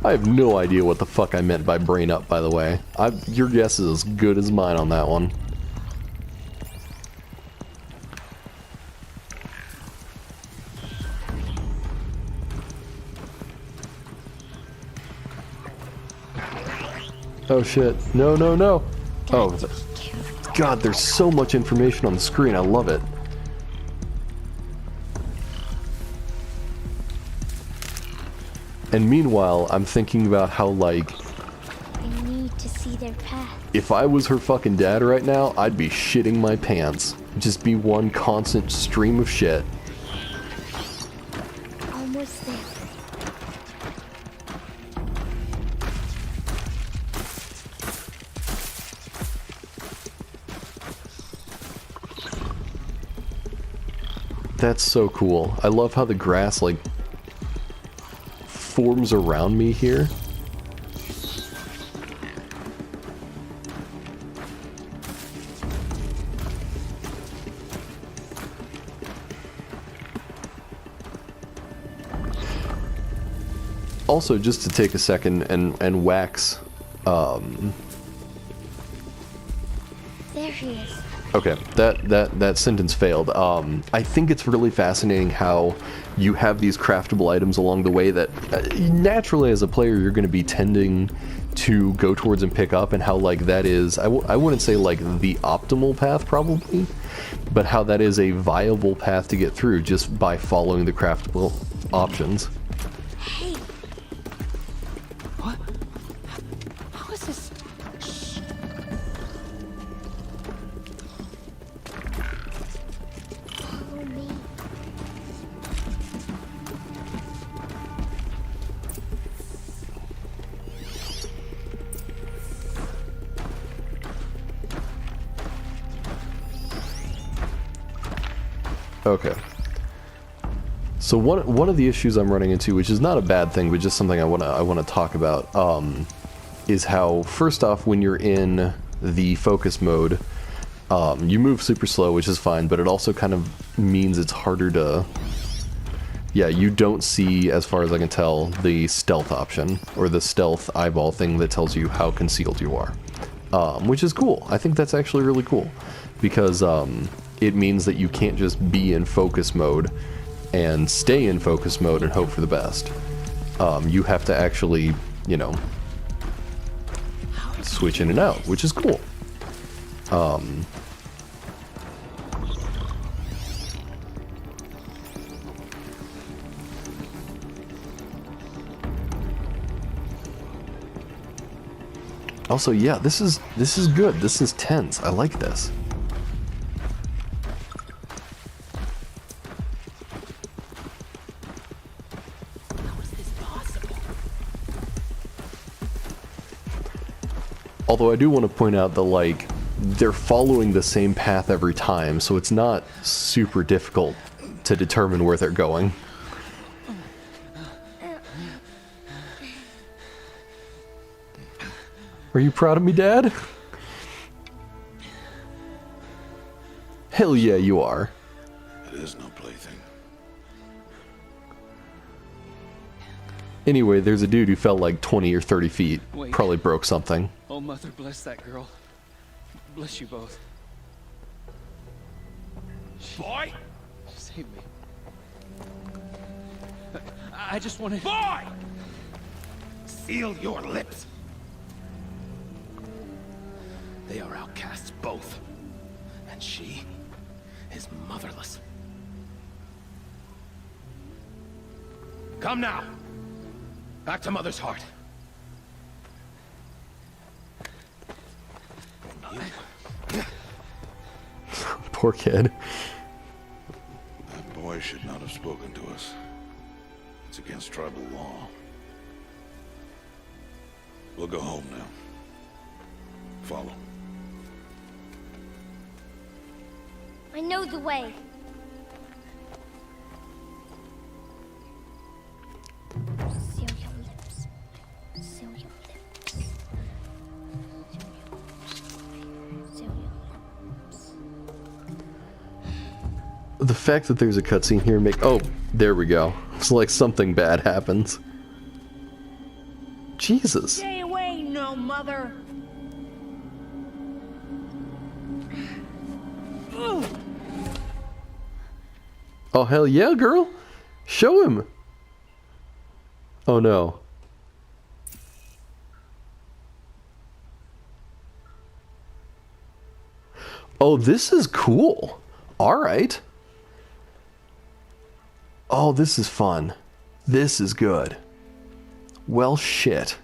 I have no idea what the fuck I meant by brain up, by the way. Your guess is as good as mine on that one. Oh shit. No, no, no. Oh, God, there's so much information on the screen. I love it. And meanwhile, I'm thinking about how, like, They need to see their path. if I was her fucking dad right now, I'd be shitting my pants. Just be one constant stream of shit. Almost there. That's so cool. I love how the grass, like, forms around me here. Also, just to take a second and wax, There he is. okay, that sentence failed. I think it's really fascinating how you have these craftable items along the way that naturally as a player you're going to be tending to go towards and pick up, and how like that is, I wouldn't say like the optimal path probably, but how that is a viable path to get through just by following the craftable options. Hey, What? How is this? follow me. Okay. So one of the issues I'm running into, which is not a bad thing, but just something I wanna talk about, is how first off, when you're in the focus mode, you move super slow, which is fine, but it also kind of means it's harder to. Yeah, you don't see, as far as I can tell, the stealth option or the stealth eyeball thing that tells you how concealed you are, which is cool. I think that's actually really cool because it means that you can't just be in focus mode and stay in focus mode and hope for the best. You have to actually, you know, switch in and out, which is cool. Also, yeah, this is good. This is tense. I like this. How is this possible? Although I do want to point out that, like, they're following the same path every time, so it's not super difficult to determine where they're going. Are you proud of me, Dad? Hell yeah, you are. It is no plaything. Anyway, there's a dude who fell like 20 or 30 feet. Wait. Probably broke something. Oh, Mother, bless that girl. Bless you both. Boy! Save me. I just wanted... Boy! Seal your lips. They are outcasts, both. And she is motherless. Come now. Back to Mother's heart. Poor kid. That boy should not have spoken to us. It's against tribal law. We'll go home now. Follow. I know the way. Seal your lips. Seal your lips. Seal your lips. The fact that there's a cutscene here oh, there we go. It's like something bad happens. Jesus. Stay away, no mother. Oh, hell yeah, girl. Show him. Oh, no. Oh, this is cool. All right. Oh, this is fun. This is good. Well, shit.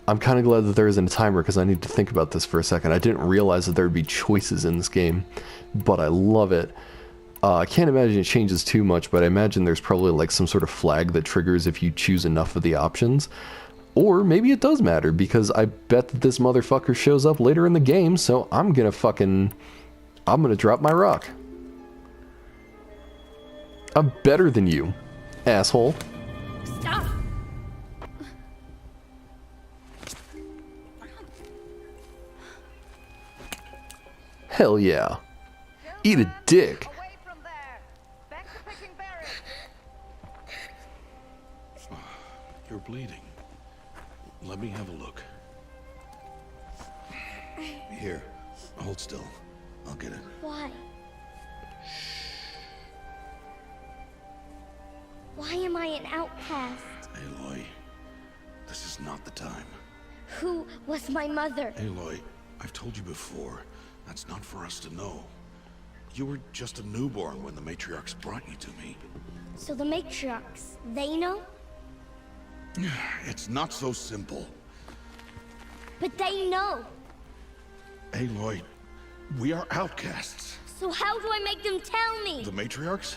I'm kind of glad that there isn't a timer because I need to think about this for a second. I didn't realize that there would be choices in this game, but I love it. I can't imagine it changes too much, but I imagine there's probably like some sort of flag that triggers if you choose enough of the options. Or maybe it does matter, because I bet that this motherfucker shows up later in the game, so I'm gonna drop my rock. I'm better than you, asshole. Stop! Hell yeah. Eat a dick. Away from there. Back to picking berries. You're bleeding. Let me have a look. Here, hold still. I'll get it. Why? Why am I an outcast? Aloy, this is not the time. Who was my mother? Aloy, I've told you before, that's not for us to know. You were just a newborn when the matriarchs brought you to me. So the matriarchs, they know? It's not so simple. But they know. Aloy, we are outcasts. So how do I make them tell me? The matriarchs?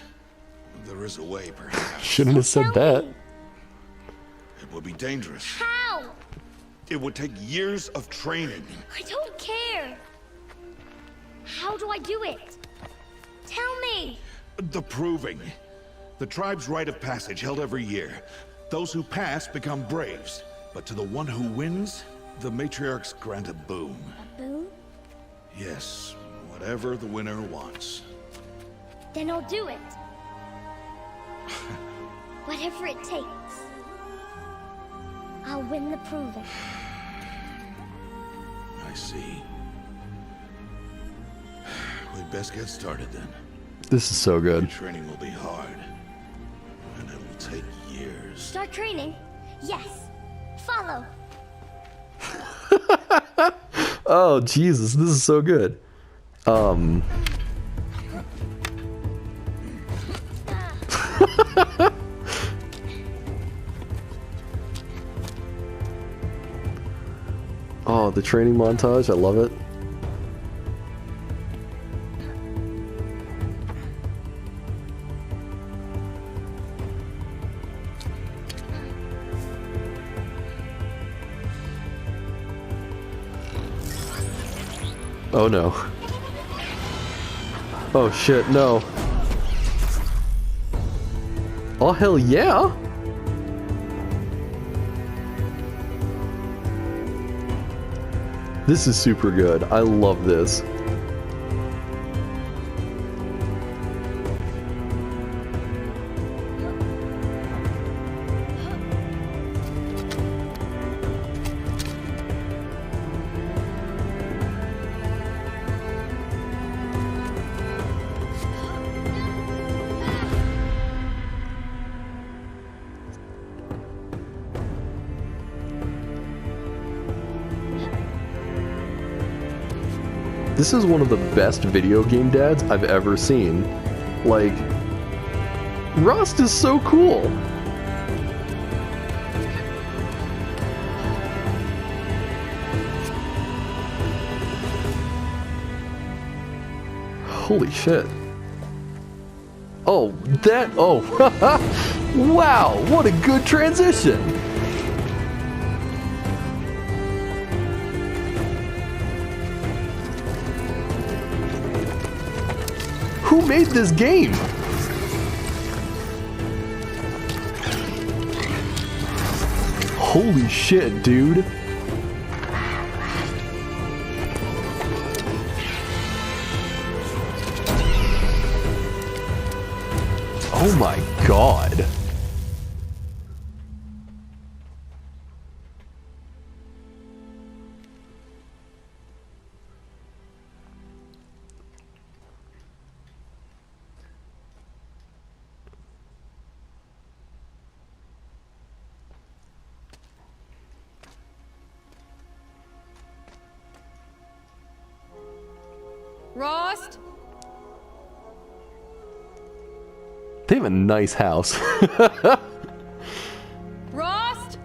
There is a way, perhaps. Shouldn't have said Tell that. me. It would be dangerous. How? It would take years of training. I don't care. How do I do it? Tell me. The proving. The tribe's rite of passage held every year. Those who pass become braves. But to the one who wins, the matriarchs grant a boon. A boon? Yes, whatever the winner wants. Then I'll do it. Whatever it takes. I'll win the proving. I see. We'd best get started then. This is so good. Training will be hard. And it will take years. Start training? Yes. Follow. Oh, Jesus, this is so good. Oh, the training montage, I love it. Oh no. Oh shit, no. Oh hell yeah! This is super good. I love this. This is one of the best video game dads I've ever seen. Like, Rust is so cool. Holy shit. Oh, that, oh, wow, what a good transition. Who made this game? Holy shit, dude. Oh my god. They have a nice house. Rost!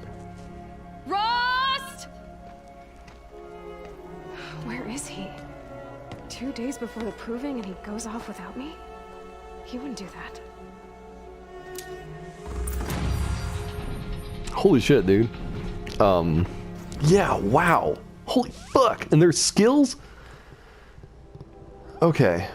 Rost! Where is he? 2 days before the proving and he goes off without me? He wouldn't do that. Holy shit, dude. Yeah, wow. Holy fuck. And there's skills? Okay.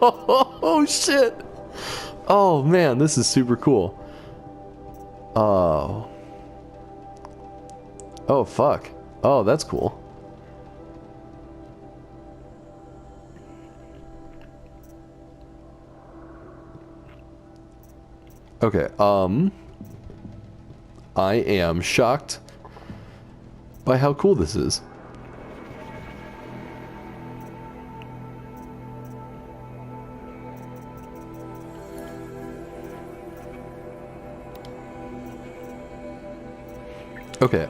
Oh shit. Oh man, this is super cool. Oh. Oh fuck. Oh, that's cool. Okay, I am shocked by how cool this is. Okay,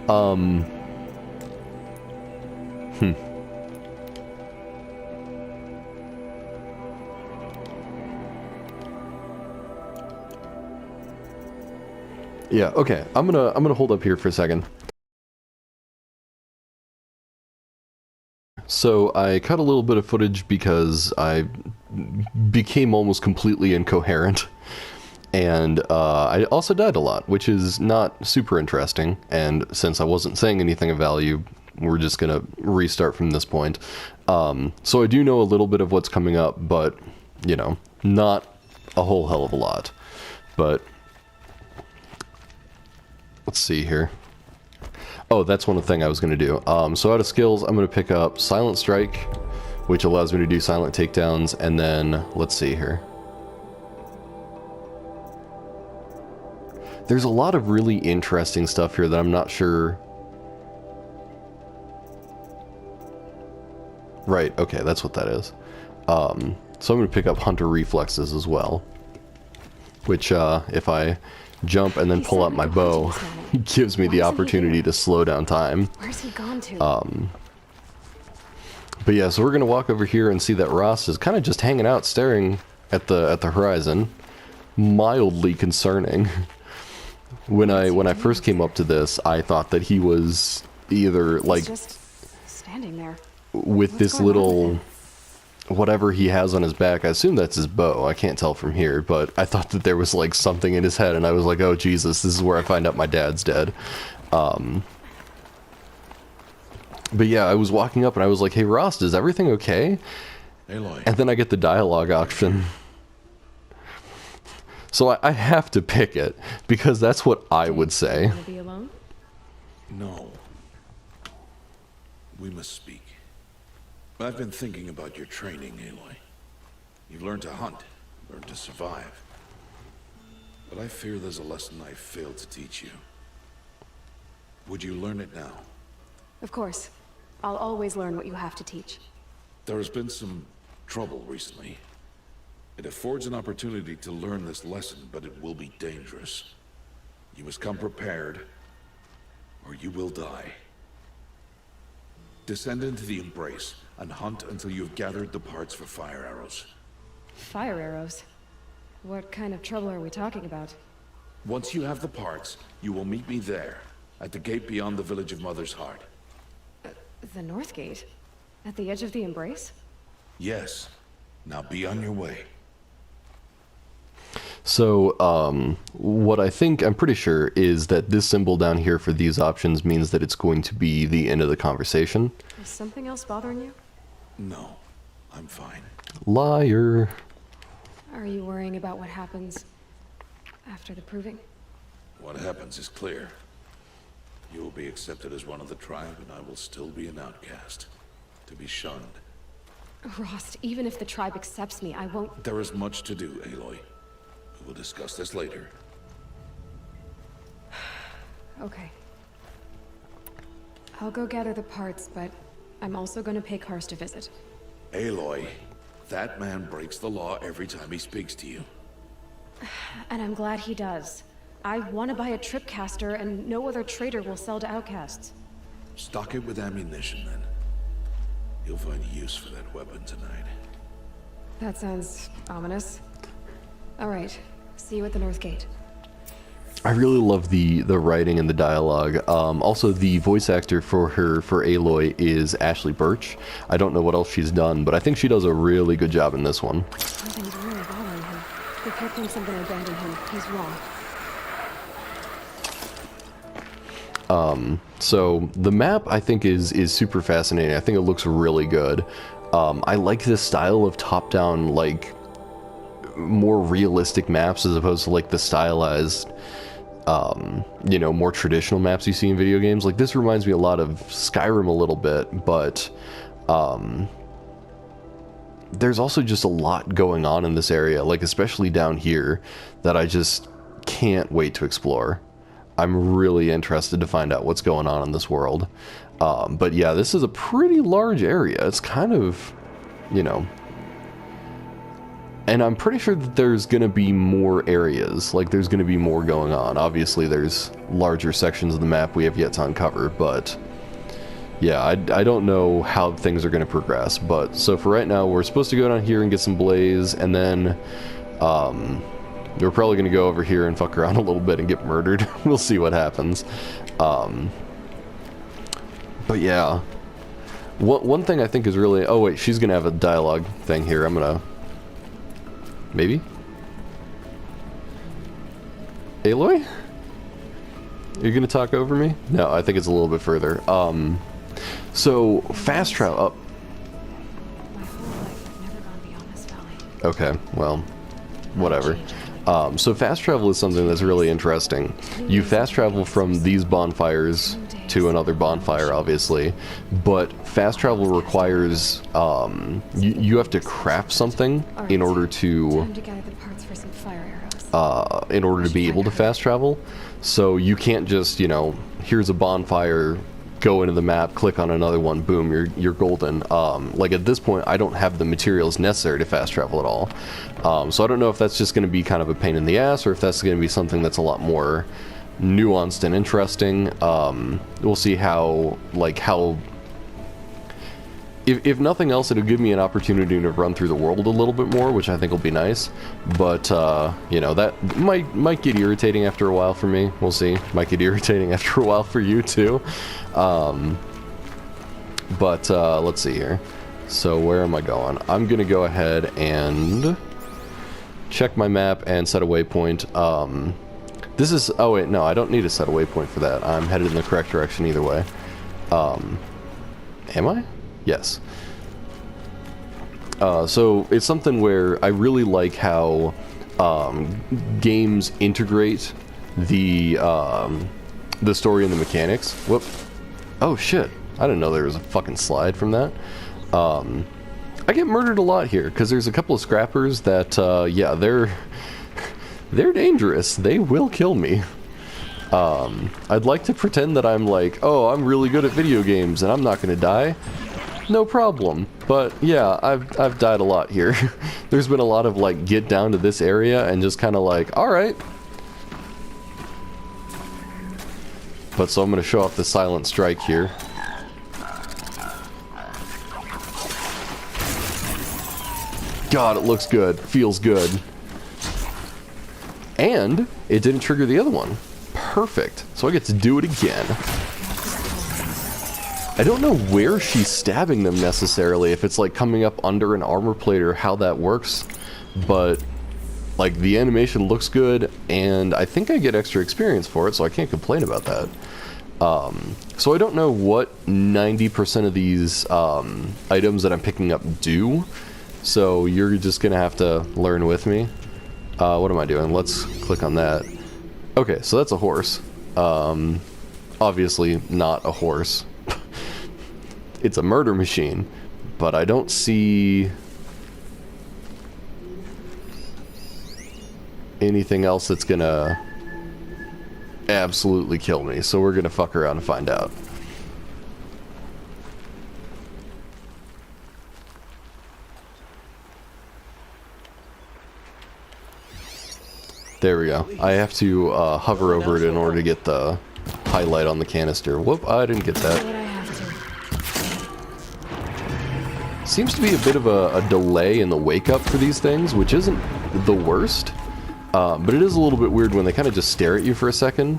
Yeah, okay. I'm gonna hold up here for a second. So I cut a little bit of footage because I became almost completely incoherent. And I also died a lot, which is not super interesting. And since I wasn't saying anything of value, we're just gonna restart from this point. So I do know a little bit of what's coming up, but, you know, not a whole hell of a lot. But let's see here. Oh, that's one thing I was going to do. So out of skills, I'm going to pick up Silent Strike, which allows me to do silent takedowns, and then, let's see here. There's a lot of really interesting stuff here that I'm not sure. Right, okay, that's what that is. So I'm going to pick up Hunter Reflexes as well, which, if I jump and then pull out my bow, gives me the opportunity to slow down time. Where's he gone to? But yeah, so we're gonna walk over here and see that Ross is kind of just hanging out, staring at the horizon. Mildly concerning. When I first came up to this, I thought that he was either like just standing there with What's this going on with little him? whatever he has on his back. I assume that's his bow. I can't tell from here, but I thought that there was like something in his head, and I was like, oh Jesus, this is where I find out my dad's dead. But yeah, I was walking up and I was like, hey Ross, is everything okay? Aloy. And then I get the dialogue option. So I have to pick it, because that's what I would say. Wanna be alone? No. We must speak. I've been thinking about your training, Aloy. You've learned to hunt, learned to survive. But I fear there's a lesson I failed to teach you. Would you learn it now? Of course. I'll always learn what you have to teach. There has been some trouble recently. It affords an opportunity to learn this lesson, but it will be dangerous. You must come prepared, or you will die. Descend into the Embrace, and hunt until you have gathered the parts for fire arrows. Fire arrows? What kind of trouble are we talking about? Once you have the parts, you will meet me there, at the gate beyond the village of Mother's Heart. The North Gate? At the edge of the Embrace? Yes. Now be on your way. So, what I'm pretty sure, is that this symbol down here for these options means that it's going to be the end of the conversation. Is something else bothering you? No, I'm fine. Liar. Are you worrying about what happens after the proving? What happens is clear. You will be accepted as one of the tribe, and I will still be an outcast. To be shunned. Rost, even if the tribe accepts me, I won't... There is much to do, Aloy. We will discuss this later. Okay. I'll go gather the parts, but I'm also going to pay Karst a visit. Aloy, that man breaks the law every time he speaks to you. And I'm glad he does. I want to buy a tripcaster, and no other trader will sell to outcasts. Stock it with ammunition, then. You'll find use for that weapon tonight. That sounds ominous. All right, see you at the North Gate. I really love the writing and the dialogue. Also, the voice actor for Aloy is Ashley Birch. I don't know what else she's done, but I think she does a really good job in this one. Something's really bothering him. The kid thinks I'm gonna abandon him. He's wrong. So the map I think is super fascinating. I think it looks really good. I like this style of top-down, like, more realistic maps as opposed to like the stylized, you know, more traditional maps you see in video games. Like, this reminds me a lot of Skyrim a little bit, but there's also just a lot going on in this area, like especially down here, that I just can't wait to explore. I'm really interested to find out what's going on in this world. But yeah, this is a pretty large area. It's kind of, you know, and I'm pretty sure that there's going to be more areas, like there's going to be more going on. Obviously there's larger sections of the map we have yet to uncover, but yeah, I don't know how things are going to progress. But so for right now, we're supposed to go down here and get some blaze, and then we're probably going to go over here and fuck around a little bit and get murdered. We'll see what happens. But yeah, one thing I think is really... Oh wait, she's going to have a dialogue thing here. I'm going to... Maybe? Aloy? You're going to talk over me? No, I think it's a little bit further. So, fast travel... My whole life I've never gone beyond this valley. Okay, well, whatever. So fast travel is something that's really interesting. You fast travel from these bonfires to another bonfire, obviously, but fast travel requires, you have to craft something in order to Time to gather the parts for some fire arrows. in order to be able to fast travel. So you can't just, you know, here's a bonfire, go into the map, click on another one, boom, you're golden. Like at this point, I don't have the materials necessary to fast travel at all. So I don't know if that's just going to be kind of a pain in the ass, or if that's going to be something that's a lot more nuanced and interesting. We'll see how, if nothing else, it'll give me an opportunity to run through the world a little bit more, which I think will be nice. But, you know, that might get irritating after a while for me. We'll see. Might get irritating after a while for you, too. But, let's see here. So, where am I going? I'm going to go ahead and check my map and set a waypoint. This is... Oh, wait, no, I don't need to set a waypoint for that. I'm headed in the correct direction either way. Am I? Yes. So it's something where I really like how games integrate the story and the mechanics. Whoop. Oh shit. I didn't know there was a fucking slide from that. I get murdered a lot here because there's a couple of scrappers that yeah, they're dangerous. They will kill me. I'd like to pretend that I'm like, oh, I'm really good at video games and I'm not gonna die. No problem. But yeah, I've died a lot here. There's been a lot of like get down to this area and just kind of like, all right. But so I'm gonna show off the silent strike here. God, it looks good. Feels good. And it didn't trigger the other one. Perfect. So I get to do it again. I don't know where she's stabbing them necessarily, if it's like coming up under an armor plate or how that works, but like the animation looks good and I think I get extra experience for it, so I can't complain about that. So I don't know what 90% of these items that I'm picking up do, so you're just gonna have to learn with me. What am I doing? Let's click on that. Okay, so that's a horse. Obviously not a horse. It's a murder machine, but I don't see anything else that's gonna absolutely kill me, so we're gonna fuck around and find out. There we go. I have to hover over it in order to get the highlight on the canister. Whoop, I didn't get that. Seems to be a bit of a delay in the wake up for these things, which isn't the worst, but it is a little bit weird when they kind of just stare at you for a second.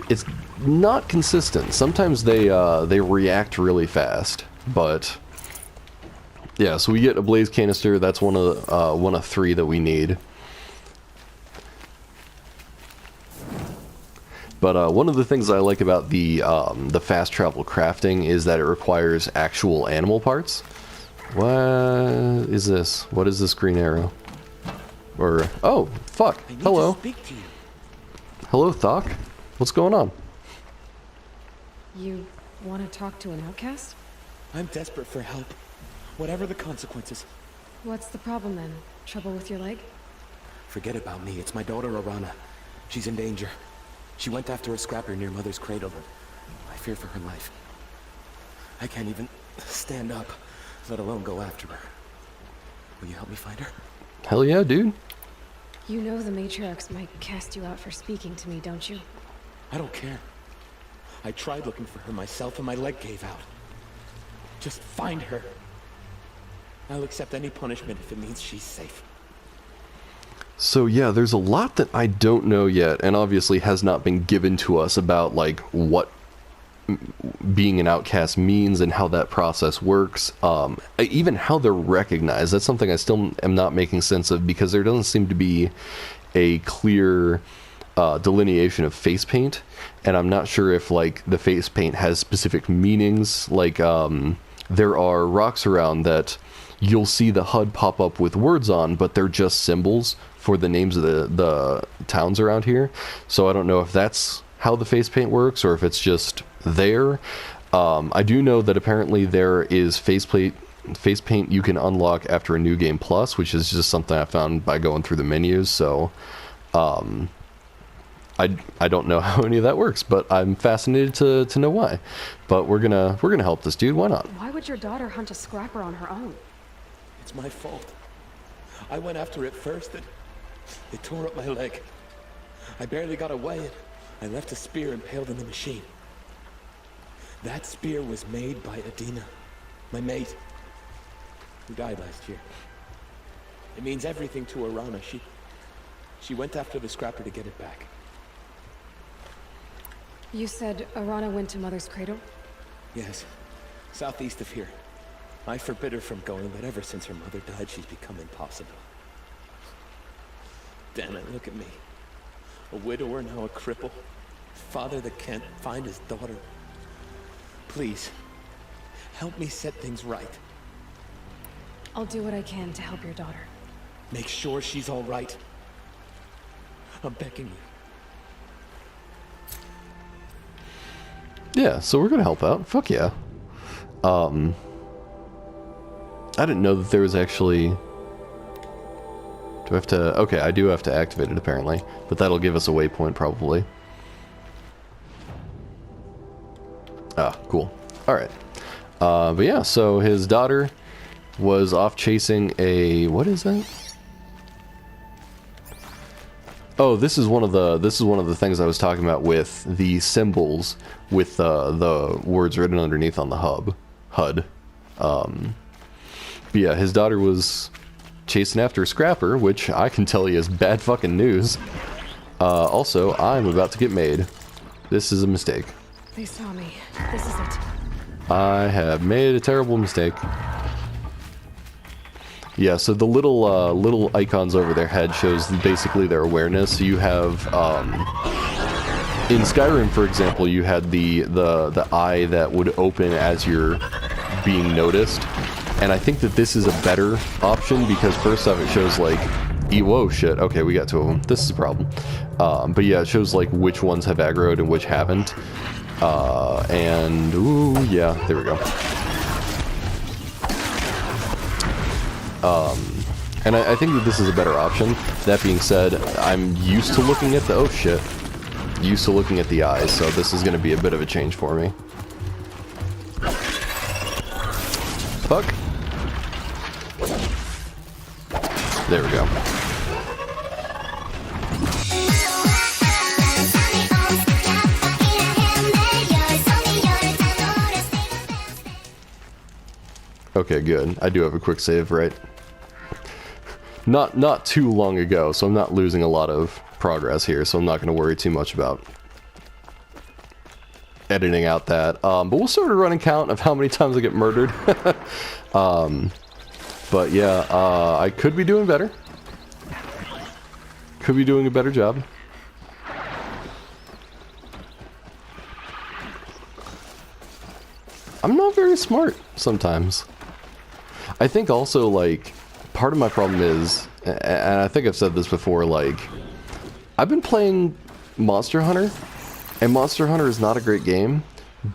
It's not consistent. Sometimes they react really fast, but yeah. So we get a blaze canister. That's one of 3 that we need. But one of the things I like about the fast travel crafting is that it requires actual animal parts. What is this? What is this green arrow? Or oh fuck! I need Hello. to speak to you. Hello, Thok. What's going on? You want to talk to an outcast? I'm desperate for help, whatever the consequences. What's the problem then? Trouble with your leg? Forget about me. It's my daughter Arana. She's in danger. She went after a scrapper near Mother's cradle. I fear for her life. I can't even stand up, let alone go after her. Will you help me find her? Hell yeah, dude. You know the matriarchs might cast you out for speaking to me, don't you? I don't care. I tried looking for her myself and my leg gave out. Just find her. I'll accept any punishment if it means she's safe. So yeah, there's a lot that I don't know yet, and obviously has not been given to us about like what being an outcast means and how that process works. Even how they're recognized. That's something I still am not making sense of, because there doesn't seem to be a clear delineation of face paint, and I'm not sure if like the face paint has specific meanings. Like there are rocks around that you'll see the HUD pop up with words on, but they're just symbols for the names of the towns around here. So I don't know if that's how the face paint works or if it's just there. I do know that apparently there is face paint you can unlock after a new game plus, which is just something I found by going through the menus. So I don't know how any of that works, but I'm fascinated to know why. But we're gonna help this dude. Why not? Why would your daughter hunt a scrapper on her own? It's my fault. I went after it first and it tore up my leg. I barely got away and I left a spear impaled in the machine. That spear was made by Adina, my mate, who died last year. It means everything to Arana. She went after the scrapper to get it back. You said Arana went to Mother's cradle? Yes, southeast of here. I forbid her from going, but ever since her mother died, she's become impossible. Damn it, look at me. A widower, now a cripple. Father that can't find his daughter. Please, help me set things right. I'll do what I can to help your daughter. Make sure she's all right. I'm begging you. Yeah, so we're gonna help out. Fuck yeah. I didn't know that there was actually... Do I have to... Okay, I do have to activate it apparently, but that'll give us a waypoint probably. Ah, cool. Alright. But yeah, so his daughter was off chasing a... What is that? Oh, this is one of the things I was talking about with the symbols with the words written underneath on the HUD. But yeah, his daughter was chasing after a scrapper, which I can tell you is bad fucking news. Also, I'm about to get made. This is a mistake. They saw me. This is it. I have made a terrible mistake. Yeah, so the little icons over their head shows basically their awareness. So you have in Skyrim, for example, you had the eye that would open as you're being noticed, and I think that this is a better option because first off, it shows like, whoa, shit. Okay, we got 2 of them. This is a problem. But yeah, it shows like which ones have aggroed and which haven't. And ooh, yeah, there we go. And I think that this is a better option. That being said, I'm used to looking at the... Oh, shit. Used to looking at the eyes, so this is going to be a bit of a change for me. Fuck. There we go. Okay, good. I do have a quick save, right? Not too long ago, so I'm not losing a lot of progress here, so I'm not going to worry too much about editing out that. But we'll sort of run a count of how many times I get murdered. But yeah, I could be doing better. Could be doing a better job. I'm not very smart sometimes. I think also, like, part of my problem is, and I think I've said this before, like, I've been playing Monster Hunter, and Monster Hunter is not a great game,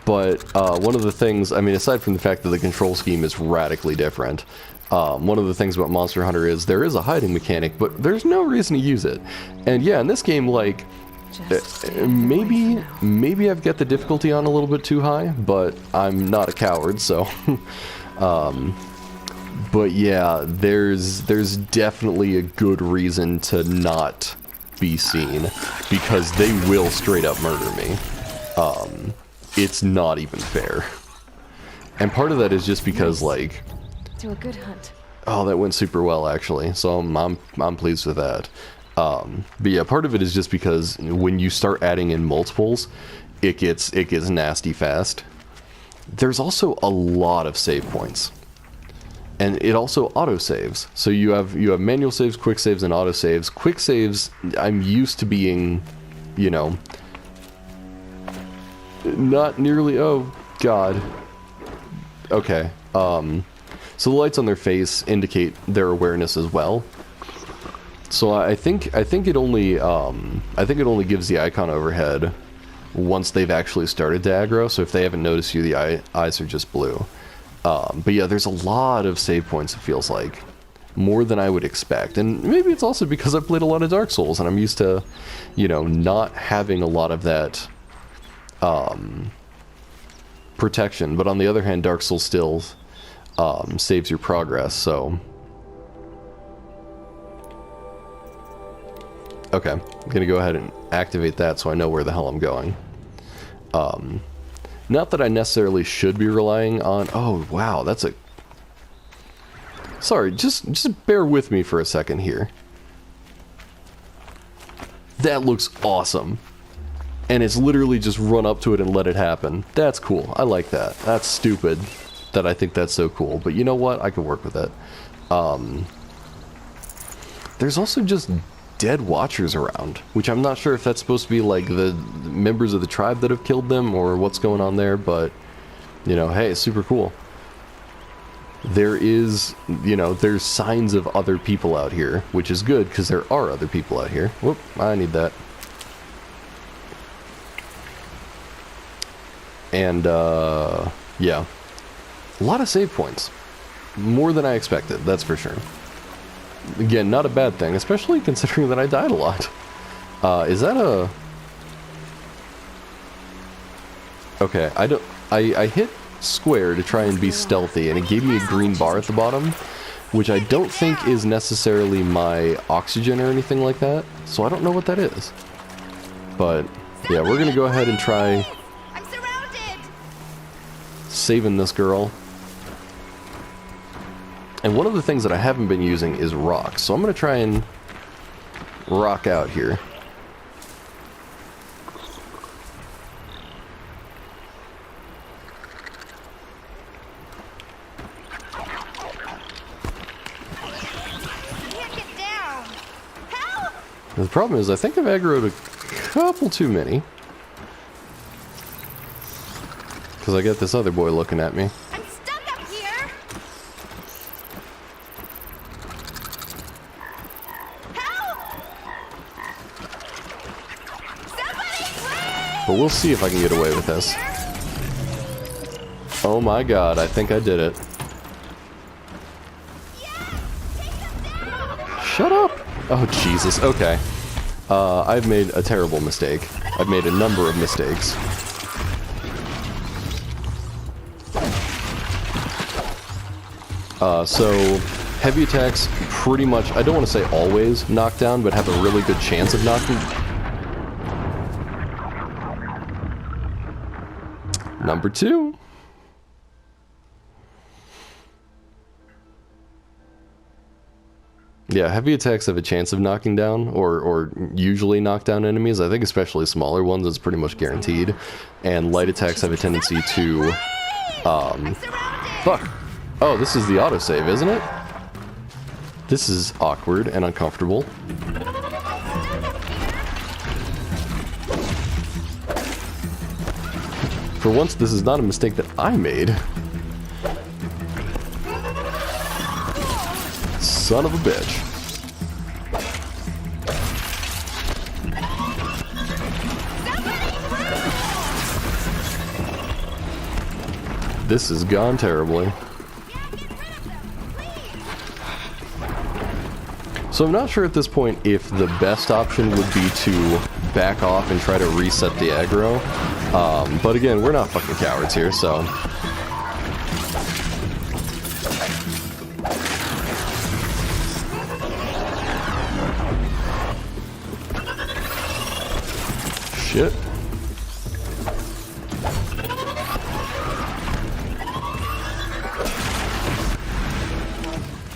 but one of the things, I mean, aside from the fact that the control scheme is radically different, one of the things about Monster Hunter is there is a hiding mechanic, but there's no reason to use it. And yeah, in this game, like, maybe I've got the difficulty on a little bit too high, but I'm not a coward, so but yeah, there's definitely a good reason to not be seen, because they will straight up murder me. It's not even fair. And part of that is just because, like, Do a good hunt. oh, that went super well, actually, so I'm pleased with that. But yeah, part of it is just because when you start adding in multiples, it gets nasty fast. There's also a lot of save points, and it also auto saves. So you have manual saves, quick saves, and auto saves. Quick saves, I'm used to being, you know, not nearly. Oh God. Okay. So the lights on their face indicate their awareness as well. So I think it only gives the icon overhead once they've actually started to aggro. So if they haven't noticed you, the eyes are just blue. But yeah, there's a lot of save points, it feels like. More than I would expect. And maybe it's also because I've played a lot of Dark Souls and I'm used to, you know, not having a lot of that protection. But on the other hand, Dark Souls still saves your progress, so... Okay, I'm gonna go ahead and activate that so I know where the hell I'm going. Not that I necessarily should be relying on... Oh, wow, that's a... Sorry, just bear with me for a second here. That looks awesome. And it's literally just run up to it and let it happen. That's cool. I like that. That's stupid that I think that's so cool. But you know what? I can work with it. There's also just dead watchers around, which I'm not sure if that's supposed to be like the members of the tribe that have killed them or what's going on there, but you know, hey, it's super cool. There is, you know, there's signs of other people out here, which is good because there are other people out here. Whoop, I need that. And yeah, a lot of save points, more than I expected, that's for sure. Again, not a bad thing, especially considering that I died a lot. Is that a... Okay, I hit square to try and be stealthy, and it gave me a green bar at the bottom, which I don't think is necessarily my oxygen or anything like that, so I don't know what that is. But, yeah, we're gonna go ahead and try I'm surrounded. saving this girl. And one of the things that I haven't been using is rocks, so I'm going to try and rock out here. Can't get down. Help! The problem is I think I've aggroed a couple too many. Because I got this other boy looking at me. I'm stuck up here. Help! Somebody, please! But we'll see if I can get away with this. Oh my god, I think I did it. Shut up! Oh Jesus, okay. I've made a terrible mistake. I've made a number of mistakes. So, heavy attacks pretty much, I don't want to say always knock down, but have a really good chance of knocking. Number 2. Yeah, heavy attacks have a chance of knocking down, or usually knock down enemies. I think especially smaller ones, it's pretty much guaranteed. And light attacks have a tendency to, fuck. Oh, this is the autosave, isn't it? This is awkward and uncomfortable. For once, this is not a mistake that I made. Son of a bitch. This has gone terribly. So I'm not sure at this point if the best option would be to back off and try to reset the aggro. But again, we're not fucking cowards here, so... Shit.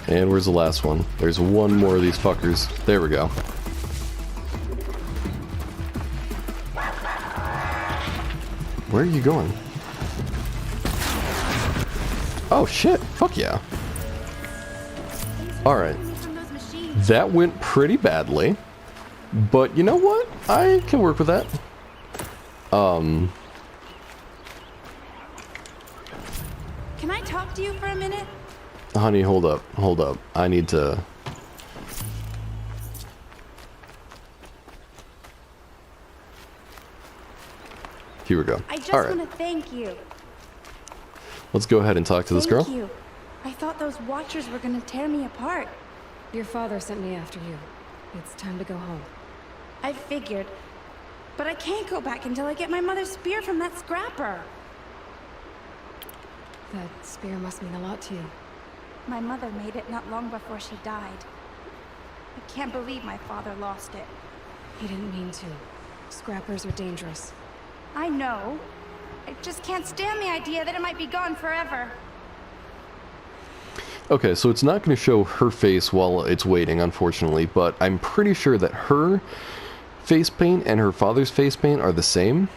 And where's the last one? There's one more of these fuckers. There we go. Where are you going? Oh shit, fuck yeah. Alright. That went pretty badly. But you know what? I can work with that. Can I talk to you for a minute? Honey, hold up, hold up. I need to... Here we go. I just All right. want to thank you. Let's go ahead and talk to this girl. Thank you. I thought those Watchers were gonna tear me apart. Your father sent me after you. It's time to go home. I figured. But I can't go back until I get my mother's spear from that scrapper. That spear must mean a lot to you. My mother made it not long before she died. I can't believe my father lost it. He didn't mean to. Scrappers are dangerous. I know. I just can't stand the idea that it might be gone forever. Okay, so it's not going to show her face while it's waiting, unfortunately, but I'm pretty sure that her face paint and her father's face paint are the same.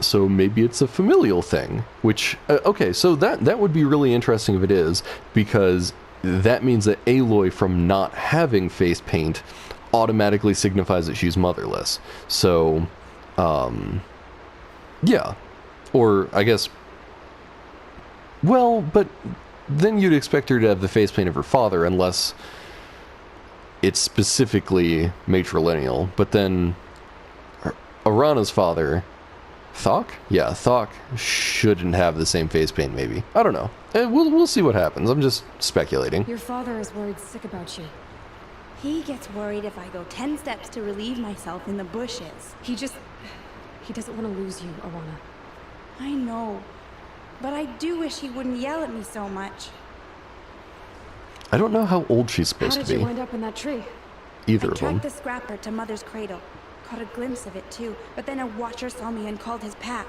So maybe it's a familial thing, which, okay, so that would be really interesting if it is, because that means that Aloy, from not having face paint, automatically signifies that she's motherless. So, yeah. Or, I guess, well, but then you'd expect her to have the face paint of her father, unless it's specifically matrilineal. But then, Arana's father... Thok? Yeah, Thok shouldn't have the same face paint, maybe. I don't know. We'll see what happens. I'm just speculating. Your father is worried sick about you. He gets worried if I go 10 steps to relieve myself in the bushes. He doesn't want to lose you, Arana. I know. But I do wish he wouldn't yell at me so much. I don't know how old she's supposed How to did be. you wind up in that tree? Either I of them. tracked the scrapper to Mother's cradle. Caught a glimpse of it too, but then a Watcher saw me and called his pack.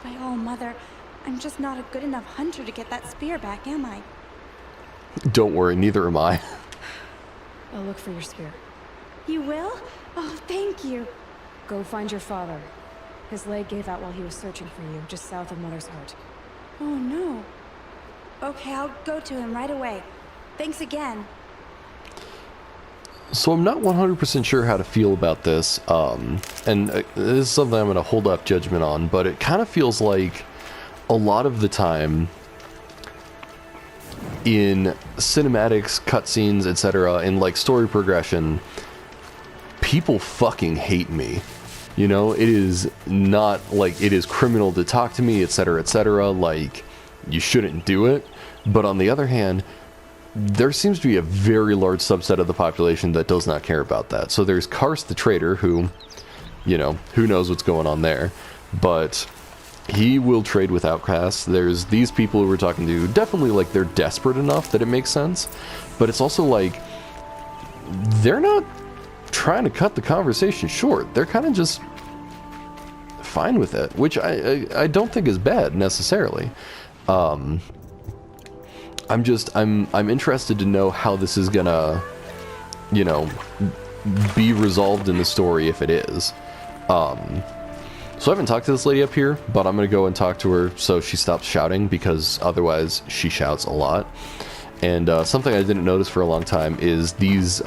By all, Mother, I'm just not a good enough hunter to get that spear back, am I? Don't worry, neither am I. I'll look for your spear. You will? Oh, thank you. Go find your father. His leg gave out while he was searching for you, just south of Mother's Heart. Oh no. Okay, I'll go to him right away. Thanks again. So I'm not 100% sure how to feel about this, and this is something I'm going to hold up judgment on, but it kind of feels like a lot of the time in cinematics, cutscenes, etc., in like story progression, people fucking hate me. You know, it is not like it is criminal to talk to me, etc., like you shouldn't do it. But on the other hand, there seems to be a very large subset of the population that does not care about that. So there's Karst the Trader, who, you know, who knows what's going on there, but he will trade with outcasts. There's these people who we're talking to, definitely like they're desperate enough that it makes sense, but it's also like they're not trying to cut the conversation short. They're kind of just fine with it, which I don't think is bad necessarily. I'm interested to know how this is gonna, you know, be resolved in the story if it is. So I haven't talked to this lady up here, but I'm gonna go and talk to her so she stops shouting, because otherwise she shouts a lot. And something I didn't notice for a long time is these,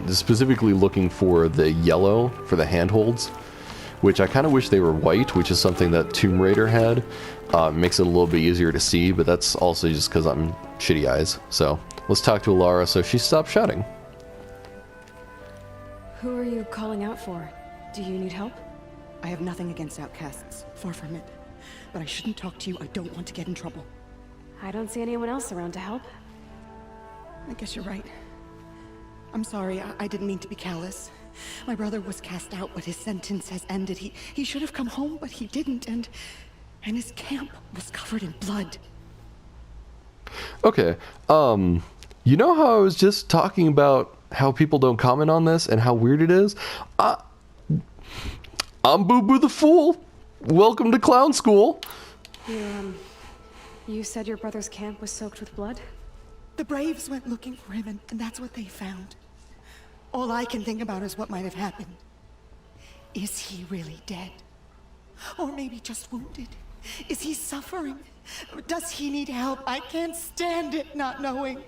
specifically looking for the yellow for the handholds, which I kind of wish they were white, which is something that Tomb Raider had. Makes it a little bit easier to see, but that's also just because I'm shitty eyes. So let's talk to Alara so she stops shouting. Who are you calling out for? Do you need help? I have nothing against outcasts, far from it. But I shouldn't talk to you, I don't want to get in trouble. I don't see anyone else around to help. I guess you're right. I'm sorry, I didn't mean to be callous. My brother was cast out, but his sentence has ended. He should have come home, but he didn't, and his camp was covered in blood. Okay, you know how I was just talking about how people don't comment on this and how weird it is? I'm Boo Boo the Fool. Welcome to clown school. You said your brother's camp was soaked with blood? The Braves went looking for him, and that's what they found. All I can think about is what might have happened. Is he really dead? Or maybe just wounded? Is he suffering? Does he need help? I can't stand it not knowing.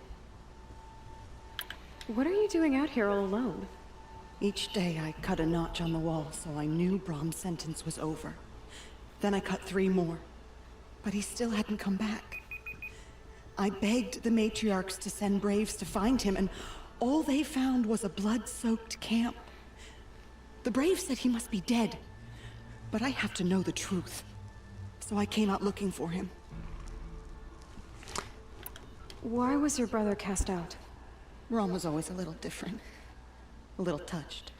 What are you doing out here all alone? Each day I cut a notch on the wall so I knew Brahm's sentence was over. Then I cut 3 more, but he still hadn't come back. I begged the matriarchs to send Braves to find him, and all they found was a blood-soaked camp. The Braves said he must be dead, but I have to know the truth. So I came out looking for him. Why was your brother cast out? Brahm was always a little different. A little touched.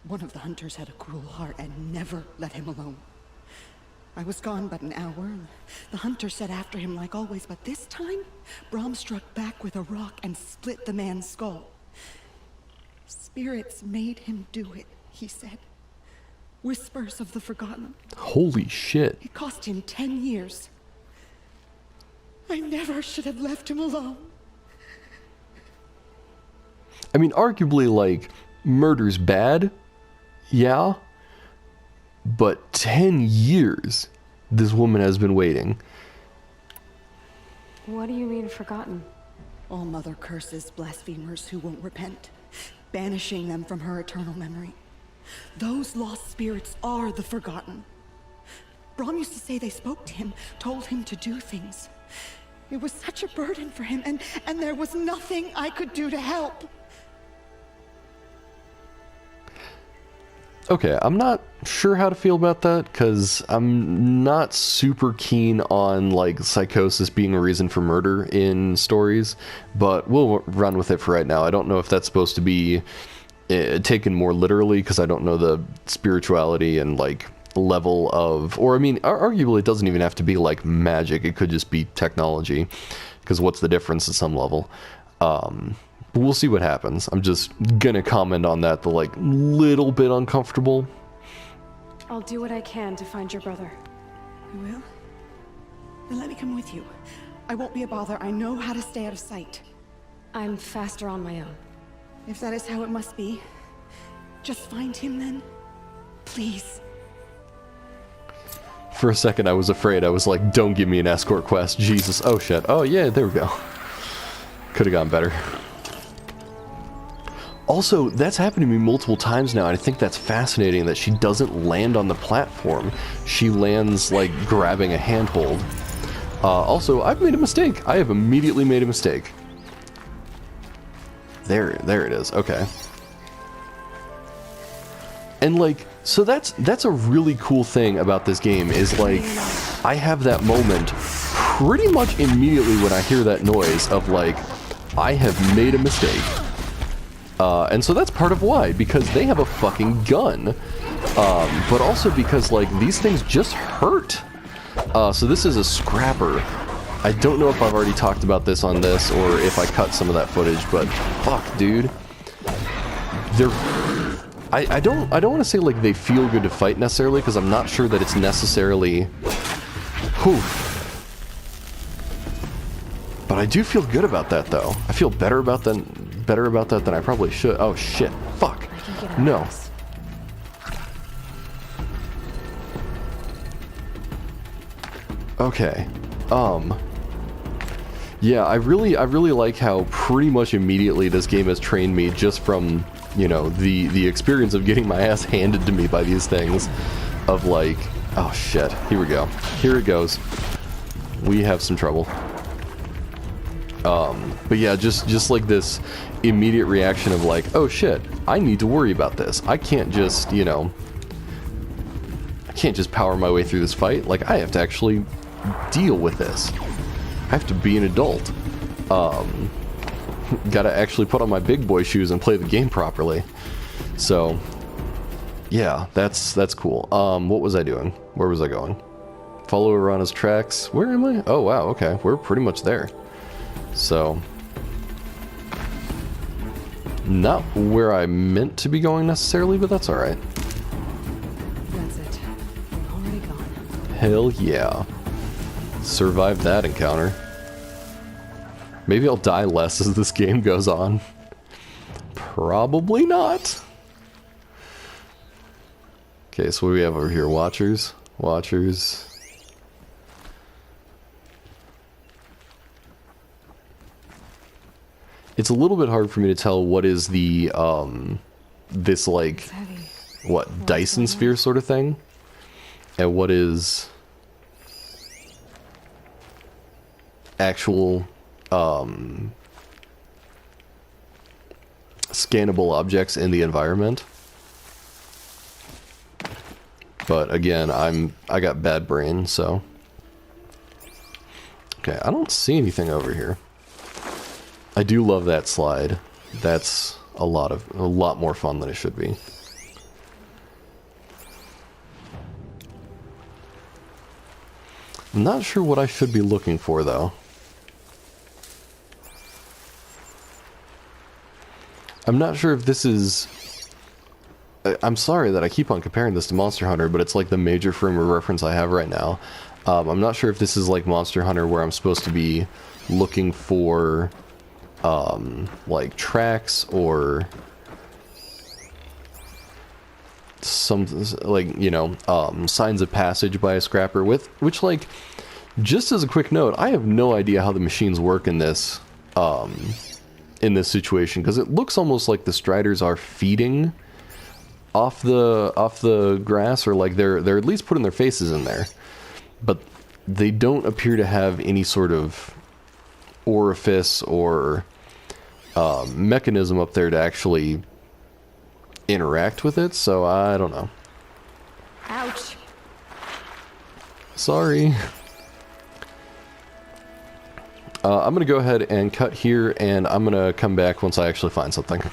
One of the hunters had a cruel heart and never let him alone. I was gone but an hour. The hunter set after him like always, but this time, Brahm struck back with a rock and split the man's skull. Spirits made him do it, he said. Whispers of the forgotten. Holy shit. It cost him 10 years. I never should have left him alone. I mean, arguably, like, murder's bad, yeah, but 10 years this woman has been waiting. What do you mean, forgotten? All mother curses blasphemers who won't repent, banishing them from her eternal memory. Those lost spirits are the forgotten. Brahm used to say they spoke to him, told him to do things. It was such a burden for him, and there was nothing I could do to help. Okay, I'm not sure how to feel about that, because I'm not super keen on, like, psychosis being a reason for murder in stories, but we'll run with it for right now. I don't know if that's supposed to be taken more literally, because I don't know the spirituality and, like, level of, or I mean, arguably it doesn't even have to be, like, magic. It could just be technology, because what's the difference at some level? But we'll see what happens. I'm just gonna comment on that, the, like, little bit uncomfortable. I'll do what I can to find your brother. You will? Then let me come with you. I won't be a bother. I know how to stay out of sight. I'm faster on my own. If that is how it must be, just find him then. Please. For a second I was afraid. I was like, don't give me an escort quest. Jesus. Oh shit. Oh yeah, there we go. Could have gone better. Also, that's happened to me multiple times now, and I think that's fascinating that she doesn't land on the platform. She lands, like, grabbing a handhold. Also, I've made a mistake. I have immediately made a mistake. There it is. Okay. And, like, so that's a really cool thing about this game, is, like, I have that moment pretty much immediately when I hear that noise of, like, I have made a mistake. And so that's part of why, because they have a fucking gun. But also because, like, these things just hurt. So this is a scrapper. I don't know if I've already talked about this on this, or if I cut some of that footage, but fuck, dude. They're... I don't want to say, like, they feel good to fight necessarily, because I'm not sure that it's necessarily... Whew. But I do feel good about that, though. I feel better about that than I probably should. Oh shit! Fuck! No. Okay. Yeah, I really like how pretty much immediately this game has trained me just from, you know, the experience of getting my ass handed to me by these things. Of like, oh shit, here we go. Here it goes. We have some trouble. But yeah, just like this immediate reaction of like, oh shit, I need to worry about this. I can't just, you know, I can't just power my way through this fight. Like, I have to actually deal with this. I have to be an adult. Gotta actually put on my big boy shoes and play the game properly. So, yeah, that's cool. What was I doing? Where was I going? Follow Arana's tracks. Where am I? Oh, wow, okay. We're pretty much there. So, not where I meant to be going necessarily, but that's alright. That's it. We're already gone. Hell yeah. Survived that encounter. Maybe I'll die less as this game goes on. Probably not. Okay, so what do we have over here? Watchers. Watchers. It's a little bit hard for me to tell what is the, this like, what, Dyson sphere sort of thing? And what is actual, scannable objects in the environment. But again, I got bad brain, so. Okay, I don't see anything over here. I do love that slide. That's a lot more fun than it should be. I'm not sure what I should be looking for, though. I'm not sure if this is... I'm sorry that I keep on comparing this to Monster Hunter, but it's like the major frame of reference I have right now. I'm not sure if this is like Monster Hunter where I'm supposed to be looking for... like tracks or some, like, you know, signs of passage by a scrapper, which, like, just as a quick note, I have no idea how the machines work in this situation, because it looks almost like the Striders are feeding off the grass, or like they're at least putting their faces in there, but they don't appear to have any sort of orifice or mechanism up there to actually interact with it, so I don't know. Ouch. Sorry. I'm gonna go ahead and cut here, and I'm gonna come back once I actually find something.